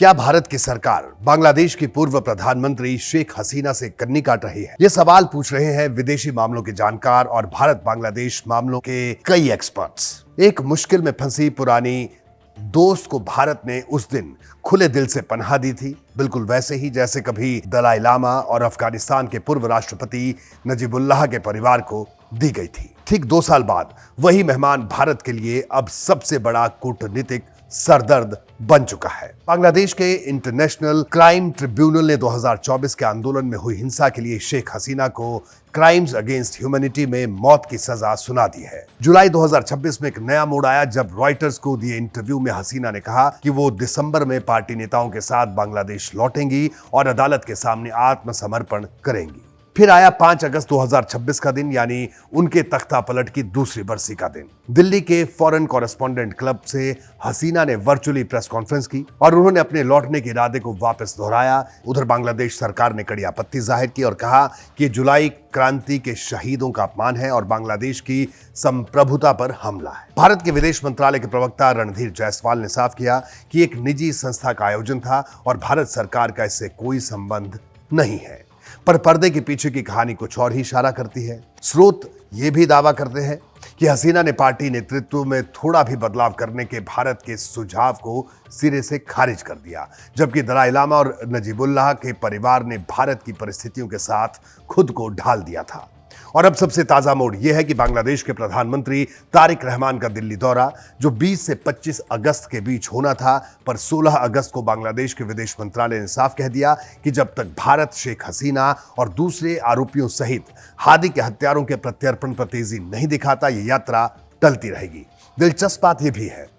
क्या भारत की सरकार बांग्लादेश की पूर्व प्रधानमंत्री शेख हसीना से कन्नी काट रही है? ये सवाल पूछ रहे हैं विदेशी मामलों के जानकार और भारत बांग्लादेश मामलों के कई एक्सपर्ट्स। एक मुश्किल में फंसी पुरानी दोस्त को भारत ने उस दिन खुले दिल से पनाह दी थी, बिल्कुल वैसे ही जैसे कभी दलाई लामा और अफगानिस्तान के पूर्व राष्ट्रपति नजीबुल्लाह के परिवार को दी गई थी। ठीक 2 साल बाद वही मेहमान भारत के लिए अब सबसे बड़ा कूटनीतिक सरदर्द बन चुका है। बांग्लादेश के इंटरनेशनल क्राइम ट्रिब्यूनल ने 2024 के आंदोलन में हुई हिंसा के लिए शेख हसीना को क्राइम्स अगेंस्ट ह्यूमैनिटी में मौत की सजा सुना दी है। जुलाई 2026 में एक नया मोड़ आया जब रॉयटर्स को दिए इंटरव्यू में हसीना ने कहा कि वो दिसंबर में पार्टी नेताओं के साथ बांग्लादेश लौटेंगी और अदालत के सामने आत्मसमर्पण करेंगी। फिर आया 5 अगस्त 2026 का दिन, यानी उनके तख्ता पलट की दूसरी बरसी का दिन। दिल्ली के फॉरेन कॉरेस्पॉन्डेंट क्लब से हसीना ने वर्चुअली प्रेस कॉन्फ्रेंस की और उन्होंने अपने लौटने के इरादे को वापस दोहराया। उधर बांग्लादेश सरकार ने कड़ी आपत्ति जाहिर की और कहा कि जुलाई क्रांति के शहीदों का अपमान है और बांग्लादेश की संप्रभुता पर हमला है। भारत के विदेश मंत्रालय के प्रवक्ता रणधीर जायसवाल ने साफ किया कि एक निजी संस्था का आयोजन था और भारत सरकार का इससे कोई संबंध नहीं है। पर पर्दे के पीछे की कहानी कुछ और ही इशारा करती है। स्रोत ये भी दावा करते हैं कि हसीना ने पार्टी नेतृत्व में थोड़ा भी बदलाव करने के भारत के सुझाव को सिरे से खारिज कर दिया, जबकि दलाई लामा और नजीबुल्लाह के परिवार ने भारत की परिस्थितियों के साथ खुद को ढाल दिया था। और अब सबसे ताजा मोड़ यह है कि बांग्लादेश के प्रधानमंत्री तारिक रहमान का दिल्ली दौरा, जो 20 से 25 अगस्त के बीच होना था, पर 16 अगस्त को बांग्लादेश के विदेश मंत्रालय ने साफ कह दिया कि जब तक भारत शेख हसीना और दूसरे आरोपियों सहित हादी के हत्यारों के प्रत्यर्पण पर तेजी नहीं दिखाता, यह यात्रा टलती रहेगी। दिलचस्प बात यह भी है,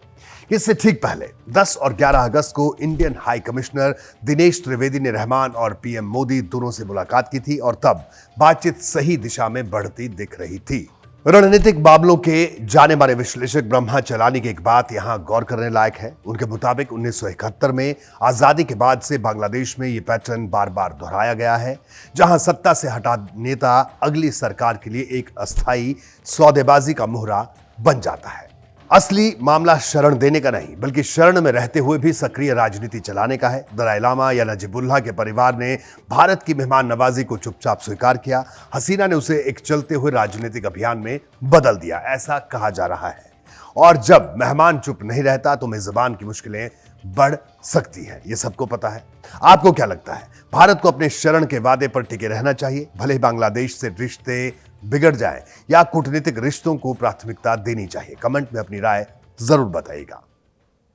इससे ठीक पहले 10 और 11 अगस्त को Indian high commissioner Dinesh Trivedi ने रहमान और पीएम मोदी दोनों से मुलाकात की थी और तब बातचीत सही दिशा में बढ़ती दिख रही थी। रणनीतिक मामलों के जाने माने विश्लेषक ब्रह्मा चलानी की एक बात यहां गौर करने लायक है। उनके मुताबिक 1971 में आजादी के बाद से बांग्लादेश में यह पैटर्न बार बार दोहराया गया है, जहां सत्ता से हटा नेता अगली सरकार के लिए एक अस्थायी सौदेबाजी का मोहरा बन जाता है। असली मामला शरण देने का नहीं, बल्कि शरण में रहते हुए भी सक्रिय राजनीति चलाने का है। दलाई लामा या नजीबुल्लाह के परिवार ने भारत की मेहमान नवाजी को चुपचाप स्वीकार किया। हसीना ने उसे एक चलते हुए राजनीतिक अभियान में बदल दिया, ऐसा कहा जा रहा है। और जब मेहमान चुप नहीं रहता तो मेजबान की मुश्किलें बढ़ सकती हैं, ये सबको पता है। आपको क्या लगता है, भारत को अपने शरण के वादे पर टिके रहना चाहिए, भले ही बांग्लादेश से रिश्ते बिगड़ जाए, या कूटनीतिक रिश्तों को प्राथमिकता देनी चाहिए? कमेंट में अपनी राय जरूर बताइएगा।